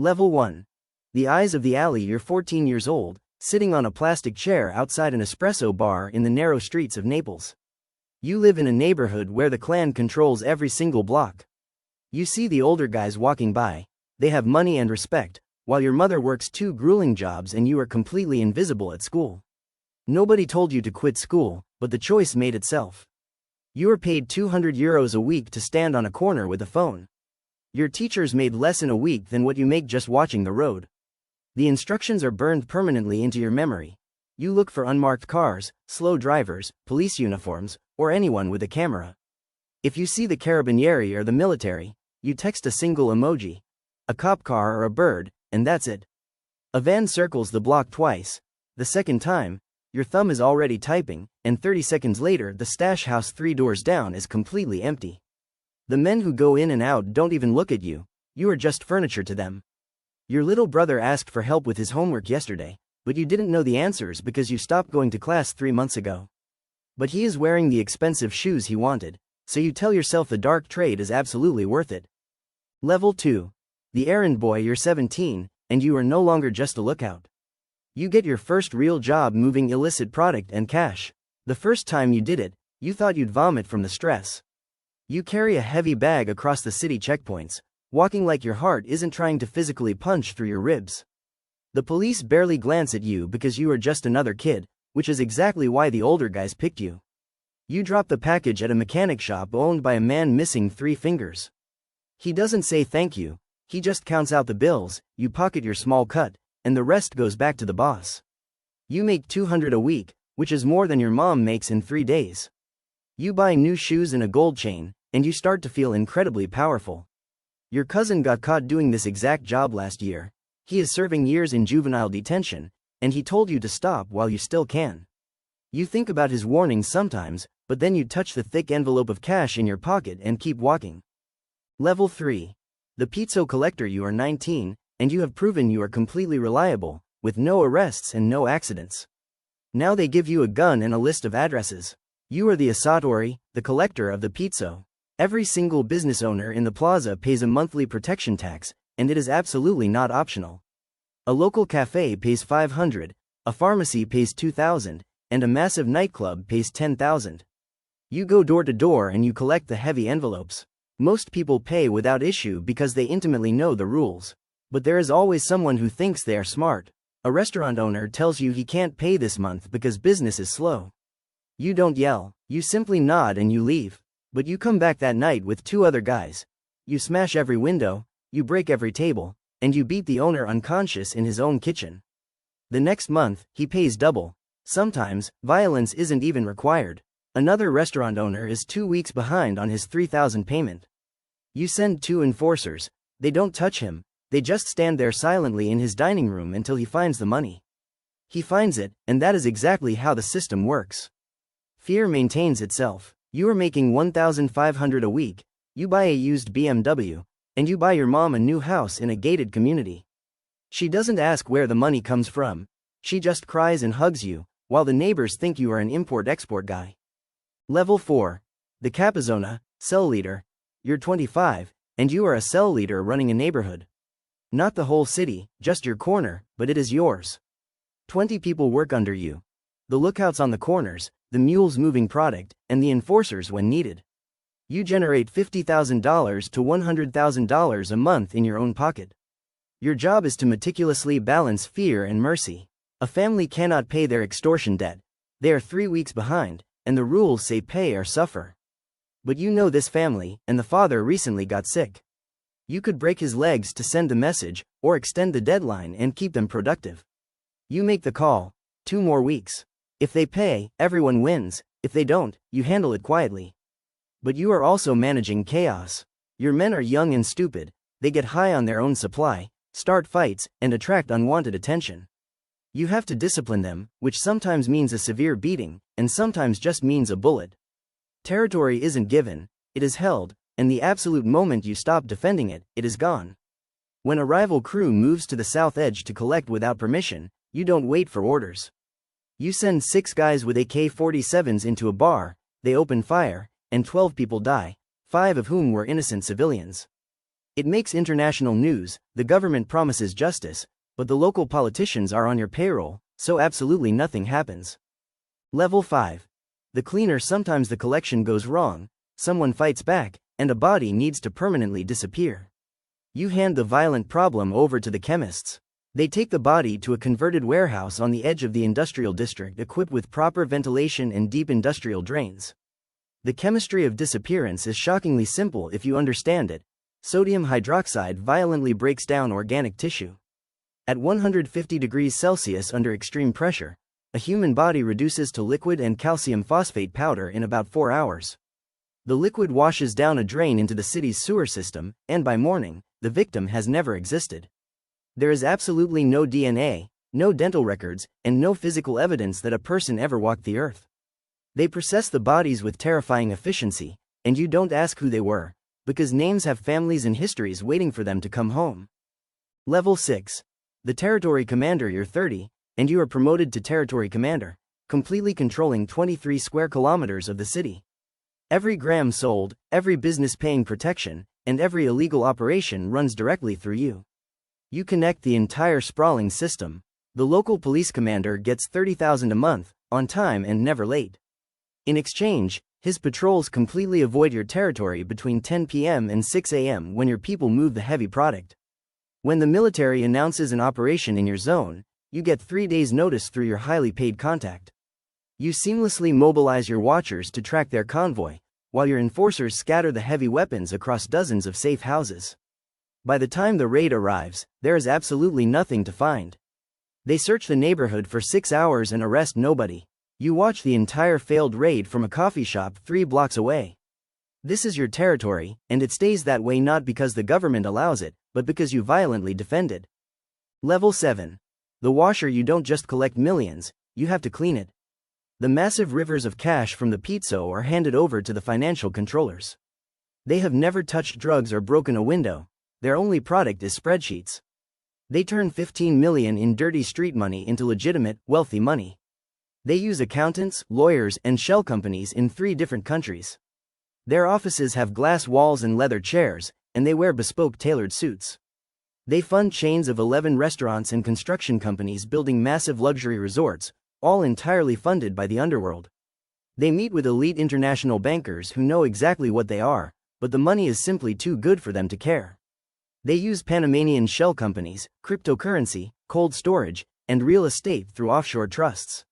Level 1. The eyes of the alley. You're 14 years old, sitting on a plastic chair outside an espresso bar in the narrow streets of Naples. You live in a neighborhood where the clan controls every single block. You see the older guys walking by. They have money and respect, while your mother works 2 grueling jobs and you are completely invisible at school. Nobody told you to quit school, but the choice made itself. You are paid €200 a week to stand on a corner with a phone. Your teachers made less in a week than what you make just watching the road. The instructions are burned permanently into your memory. You look for unmarked cars, slow drivers, police uniforms, or anyone with a camera. If you see the carabinieri or the military, you text a single emoji, a cop car or a bird, and that's it. A van circles the block twice. The second time, your thumb is already typing, and 30 seconds later the stash house 3 doors down is completely empty. The men who go in and out don't even look at you. You are just furniture to them. Your little brother asked for help with his homework yesterday, but you didn't know the answers because you stopped going to class 3 months ago. But he is wearing the expensive shoes he wanted, so you tell yourself the dark trade is absolutely worth it. Level 2. The Errand Boy. You're 17, and you are no longer just a lookout. You get your first real job moving illicit product and cash. The first time you did it, you thought you'd vomit from the stress. You carry a heavy bag across the city checkpoints, walking like your heart isn't trying to physically punch through your ribs. The police barely glance at you because you are just another kid, which is exactly why the older guys picked you. You drop the package at a mechanic shop owned by a man missing 3 fingers. He doesn't say thank you, he just counts out the bills, you pocket your small cut, and the rest goes back to the boss. You make $200 a week, which is more than your mom makes in 3 days. You buy new shoes and a gold chain, and you start to feel incredibly powerful. Your cousin got caught doing this exact job last year. He is serving years in juvenile detention, and he told you to stop while you still can. You think about his warnings sometimes, but then you touch the thick envelope of cash in your pocket and keep walking. Level 3. The Pizzo Collector. You are 19, and you have proven you are completely reliable, with no arrests and no accidents. Now they give you a gun and a list of addresses. You are the Assatori, the collector of the Pizzo. Every single business owner in the plaza pays a monthly protection tax, and it is absolutely not optional. A local cafe pays $500, a pharmacy pays $2,000, and a massive nightclub pays $10,000. You go door to door and you collect the heavy envelopes. Most people pay without issue because they intimately know the rules. But there is always someone who thinks they are smart. A restaurant owner tells you he can't pay this month because business is slow. You don't yell, you simply nod and you leave. But you come back that night with 2 other guys. You smash every window, you break every table, and you beat the owner unconscious in his own kitchen. The next month, he pays double. Sometimes, violence isn't even required. Another restaurant owner is 2 weeks behind on his $3,000 payment. You send 2 enforcers. They don't touch him, they just stand there silently in his dining room until he finds the money. He finds it, and that is exactly how the system works. Fear maintains itself. You are making $1,500 a week, you buy a used BMW, and you buy your mom a new house in a gated community. She doesn't ask where the money comes from, she just cries and hugs you, while the neighbors think you are an import-export guy. Level 4. The Caposona, cell leader. You're 25, and you are a cell leader running a neighborhood. Not the whole city, just your corner, but it is yours. 20 people work under you. The lookouts on the corners, the mules moving product, and the enforcers when needed. You generate $50,000 to $100,000 a month in your own pocket. Your job is to meticulously balance fear and mercy. A family cannot pay their extortion debt. They are 3 weeks behind, and the rules say pay or suffer. But you know this family, and the father recently got sick. You could break his legs to send the message, or extend the deadline and keep them productive. You make the call. 2 more weeks. If they pay, everyone wins. If they don't, you handle it quietly. But you are also managing chaos. Your men are young and stupid, they get high on their own supply, start fights, and attract unwanted attention. You have to discipline them, which sometimes means a severe beating, and sometimes just means a bullet. Territory isn't given, it is held, and the absolute moment you stop defending it, it is gone. When a rival crew moves to the south edge to collect without permission, you don't wait for orders. You send 6 guys with AK-47s into a bar, they open fire, and 12 people die, 5 of whom were innocent civilians. It makes international news, the government promises justice, but the local politicians are on your payroll, so absolutely nothing happens. Level 5. The cleaner. Sometimes the collection goes wrong, someone fights back, and a body needs to permanently disappear. You hand the violent problem over to the chemists. They take the body to a converted warehouse on the edge of the industrial district equipped with proper ventilation and deep industrial drains. The chemistry of disappearance is shockingly simple if you understand it. Sodium hydroxide violently breaks down organic tissue. At 150 degrees Celsius under extreme pressure, a human body reduces to liquid and calcium phosphate powder in about 4 hours. The liquid washes down a drain into the city's sewer system, and by morning, the victim has never existed. There is absolutely no DNA, no dental records, and no physical evidence that a person ever walked the earth. They process the bodies with terrifying efficiency, and you don't ask who they were, because names have families and histories waiting for them to come home. Level 6. The territory commander. You're 30, and you are promoted to territory commander, completely controlling 23 square kilometers of the city. Every gram sold, every business paying protection, and every illegal operation runs directly through you. You connect the entire sprawling system. The local police commander gets $30,000 a month, on time and never late. In exchange, his patrols completely avoid your territory between 10 p.m. and 6 a.m. when your people move the heavy product. When the military announces an operation in your zone, you get 3 days' notice through your highly paid contact. You seamlessly mobilize your watchers to track their convoy, while your enforcers scatter the heavy weapons across dozens of safe houses. By the time the raid arrives, there is absolutely nothing to find. They search the neighborhood for 6 hours and arrest nobody. You watch the entire failed raid from a coffee shop 3 blocks away. This is your territory, and it stays that way not because the government allows it, but because you violently defend it. Level 7. The washer. You don't just collect millions, you have to clean it. The massive rivers of cash from the Pizzo are handed over to the financial controllers. They have never touched drugs or broken a window. Their only product is spreadsheets. They turn 15 million in dirty street money into legitimate, wealthy money. They use accountants, lawyers, and shell companies in 3 different countries. Their offices have glass walls and leather chairs, and they wear bespoke tailored suits. They fund chains of 11 restaurants and construction companies building massive luxury resorts, all entirely funded by the underworld. They meet with elite international bankers who know exactly what they are, but the money is simply too good for them to care. They use Panamanian shell companies, cryptocurrency, cold storage, and real estate through offshore trusts.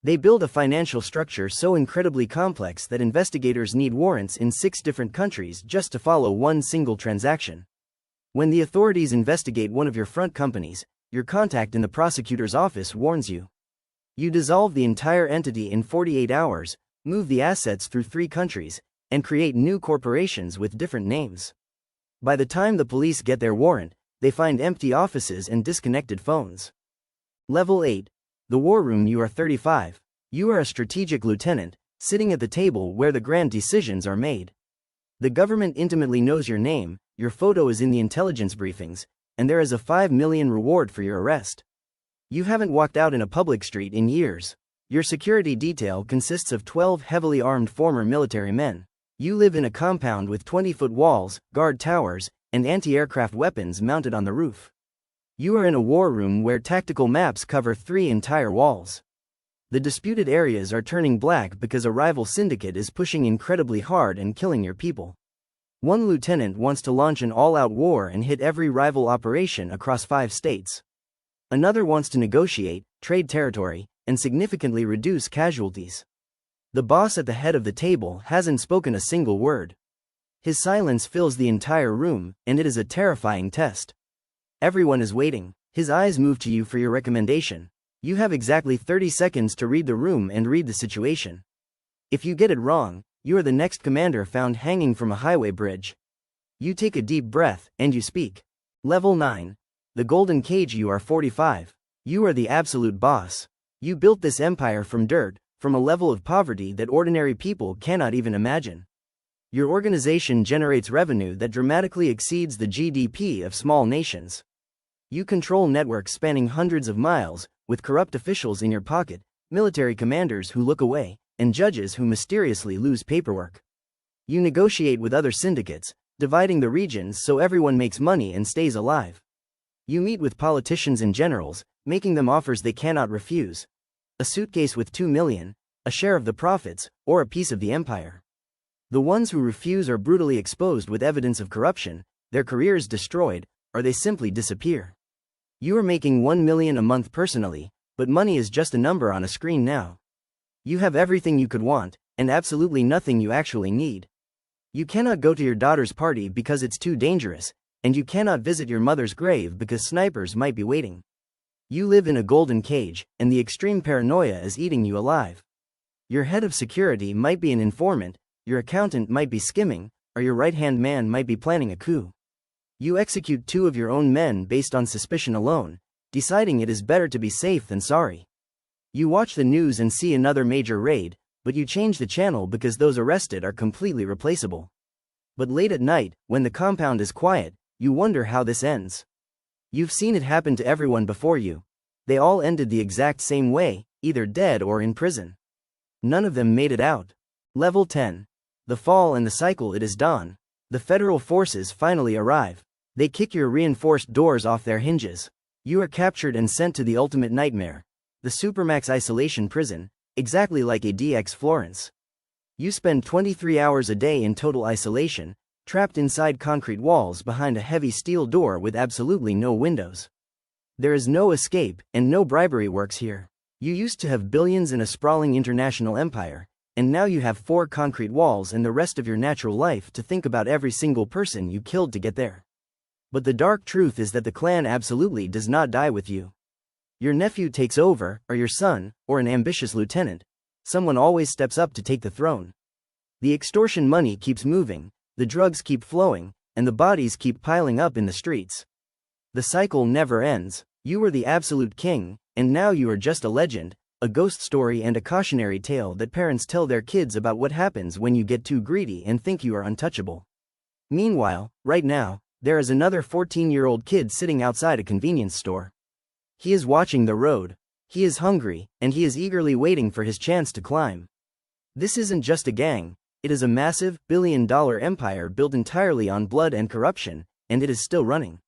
They build a financial structure so incredibly complex that investigators need warrants in 6 different countries just to follow one single transaction. When the authorities investigate one of your front companies, your contact in the prosecutor's office warns you. You dissolve the entire entity in 48 hours, move the assets through 3 countries, and create new corporations with different names. By the time the police get their warrant, they find empty offices and disconnected phones. Level 8. The War Room. You are 35. You are a strategic lieutenant, sitting at the table where the grand decisions are made. The government intimately knows your name, your photo is in the intelligence briefings, and there is a 5 million reward for your arrest. You haven't walked out in a public street in years. Your security detail consists of 12 heavily armed former military men. You live in a compound with 20-foot walls, guard towers, and anti-aircraft weapons mounted on the roof. You are in a war room where tactical maps cover 3 entire walls. The disputed areas are turning black because a rival syndicate is pushing incredibly hard and killing your people. One lieutenant wants to launch an all-out war and hit every rival operation across 5 states. Another wants to negotiate, trade territory, and significantly reduce casualties. The boss at the head of the table hasn't spoken a single word. His silence fills the entire room, and it is a terrifying test. Everyone is waiting. His eyes move to you for your recommendation. You have exactly 30 seconds to read the room and read the situation. If you get it wrong, you are the next commander found hanging from a highway bridge. You take a deep breath, and you speak. Level 9. The Golden Cage. You are 45. You are the absolute boss. You built this empire from dirt, from a level of poverty that ordinary people cannot even imagine. Your organization generates revenue that dramatically exceeds the GDP of small nations. You control networks spanning hundreds of miles, with corrupt officials in your pocket, military commanders who look away, and judges who mysteriously lose paperwork. You negotiate with other syndicates, dividing the regions so everyone makes money and stays alive. You meet with politicians and generals, making them offers they cannot refuse. A suitcase with 2 million, a share of the profits, or a piece of the empire. The ones who refuse are brutally exposed with evidence of corruption, their careers destroyed, or they simply disappear. You are making 1 million a month personally, but money is just a number on a screen now. You have everything you could want, and absolutely nothing you actually need. You cannot go to your daughter's party because it's too dangerous, and you cannot visit your mother's grave because snipers might be waiting. You live in a golden cage, and the extreme paranoia is eating you alive. Your head of security might be an informant, your accountant might be skimming, or your right-hand man might be planning a coup. You execute 2 of your own men based on suspicion alone, deciding it is better to be safe than sorry. You watch the news and see another major raid, but you change the channel because those arrested are completely replaceable. But late at night, when the compound is quiet, you wonder how this ends. You've seen it happen to everyone before you. They all ended the exact same way, either dead or in prison. None of them made it out. Level 10. The fall and the cycle. It is dawn. The federal forces finally arrive. They kick your reinforced doors off their hinges. You are captured and sent to the ultimate nightmare. The Supermax isolation prison, exactly like a DX Florence. You spend 23 hours a day in total isolation, trapped inside concrete walls behind a heavy steel door with absolutely no windows. There is no escape, and no bribery works here. You used to have billions in a sprawling international empire, and now you have 4 concrete walls and the rest of your natural life to think about every single person you killed to get there. But the dark truth is that the clan absolutely does not die with you. Your nephew takes over, or your son, or an ambitious lieutenant. Someone always steps up to take the throne. The extortion money keeps moving, the drugs keep flowing, and the bodies keep piling up in the streets. The cycle never ends. You were the absolute king, and now you are just a legend, a ghost story and a cautionary tale that parents tell their kids about what happens when you get too greedy and think you are untouchable. Meanwhile, right now, there is another 14-year-old kid sitting outside a convenience store. He is watching the road. He is hungry, and he is eagerly waiting for his chance to climb. This isn't just a gang. It is a massive, billion-dollar empire built entirely on blood and corruption, and it is still running.